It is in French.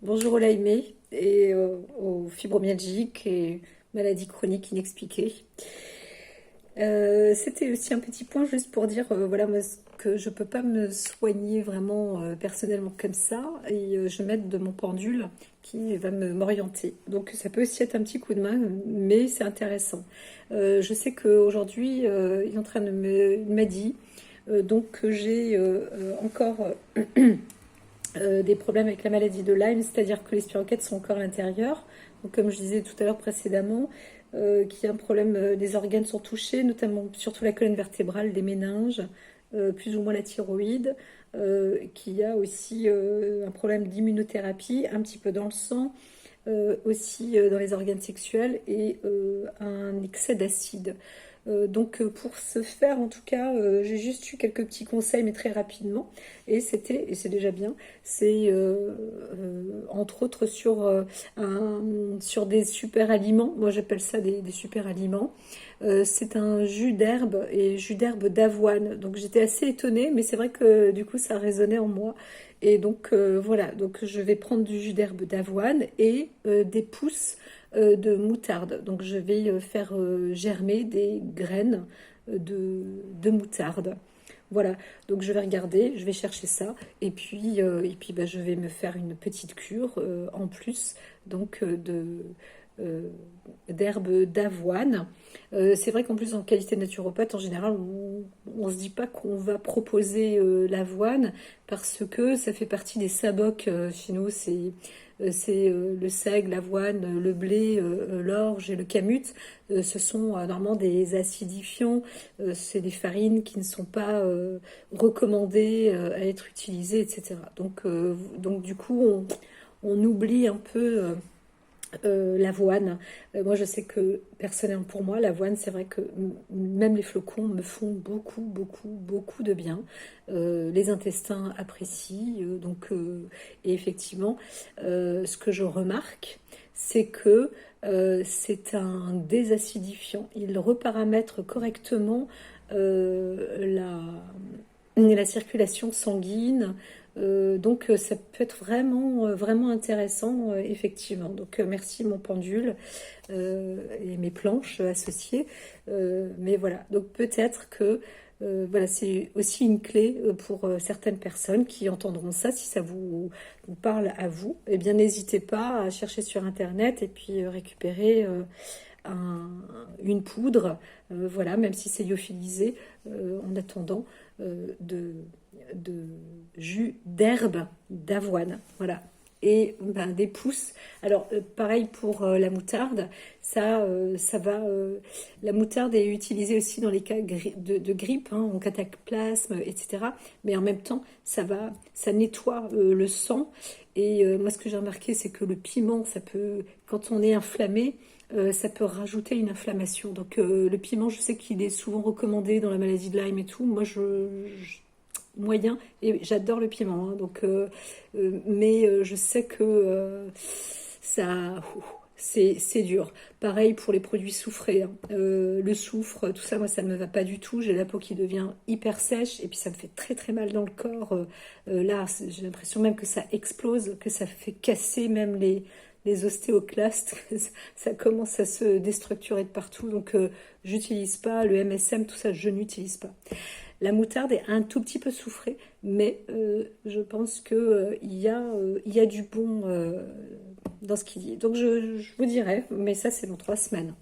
Bonjour aux Lyme et aux fibromyalgiques et maladies chroniques inexpliquées. C'était aussi un petit point juste pour dire, voilà, moi, que je peux pas me soigner vraiment personnellement comme ça et je m'aide de mon pendule qui va m'orienter. Donc ça peut aussi être un petit coup de main, mais c'est intéressant. Je sais qu'aujourd'hui, il est en train il m'a dit donc que j'ai encore des problèmes avec la maladie de Lyme, c'est-à-dire que les spirochètes sont encore à l'intérieur. Donc, comme je disais tout à l'heure précédemment, qu'il y a un problème, des organes sont touchés, notamment surtout la colonne vertébrale, des méninges, plus ou moins la thyroïde, qu'il y a aussi un problème d'immunothérapie, un petit peu dans le sang, aussi dans les organes sexuels et un excès d'acide. Donc pour ce faire, en tout cas, j'ai juste eu quelques petits conseils, mais très rapidement. Et c'est déjà bien, c'est entre autres sur des super aliments. Moi j'appelle ça des super aliments. C'est un jus d'herbe et jus d'herbe d'avoine. Donc j'étais assez étonnée, mais c'est vrai que du coup ça résonnait en moi. Et donc voilà, donc je vais prendre du jus d'herbe d'avoine et des pousses de moutarde. Donc je vais faire germer des graines de moutarde. Voilà, donc je vais regarder, je vais chercher ça, et puis bah, je vais me faire une petite cure en plus, donc euh, d'herbe d'avoine. C'est vrai qu'en plus, en qualité de naturopathe, en général, on se dit pas qu'on va proposer l'avoine parce que ça fait partie des sabocs chez nous. C'est le seigle, l'avoine, le blé, l'orge et le kamut. Ce sont normalement des acidifiants. C'est des farines qui ne sont pas recommandées à être utilisées, etc. Donc du coup, on oublie un peu l'avoine. Moi, je sais que personnellement pour moi, l'avoine, c'est vrai que même les flocons me font beaucoup, beaucoup, beaucoup de bien. Les intestins apprécient. Et effectivement, ce que je remarque, c'est que c'est un désacidifiant. Il reparamètre correctement la circulation sanguine. Donc ça peut être vraiment, vraiment intéressant, effectivement. Donc merci mon pendule et mes planches associées. Mais voilà, donc peut-être que voilà, c'est aussi une clé pour certaines personnes qui entendront ça. Si ça vous parle à vous, eh bien n'hésitez pas à chercher sur Internet et puis récupérer une poudre, voilà, même si c'est lyophilisé, en attendant de jus d'herbe d'avoine, voilà. Et ben, des pousses. Alors, pareil pour la moutarde, ça va. La moutarde est utilisée aussi dans les cas de grippe, hein, en cataplasme, etc. Mais en même temps, ça nettoie le sang. Et moi, ce que j'ai remarqué, c'est que le piment, quand on est inflammé, ça peut rajouter une inflammation. Donc le piment, je sais qu'il est souvent recommandé dans la maladie de Lyme et tout. Moi, moyen, et j'adore le piment, hein, mais je sais que ça, c'est dur. Pareil pour les produits soufrés, hein. Le soufre, tout ça, moi, ça ne me va pas du tout. J'ai la peau qui devient hyper sèche et puis ça me fait très très mal dans le corps. Là, j'ai l'impression même que ça explose, que ça fait casser même les ostéoclastes. Ça commence à se déstructurer de partout. Donc, j'utilise pas le MSM, tout ça, je n'utilise pas. La moutarde est un tout petit peu soufrée, mais je pense il y a du bon dans ce qu'il dit. Donc je vous dirai, mais ça c'est dans 3 semaines.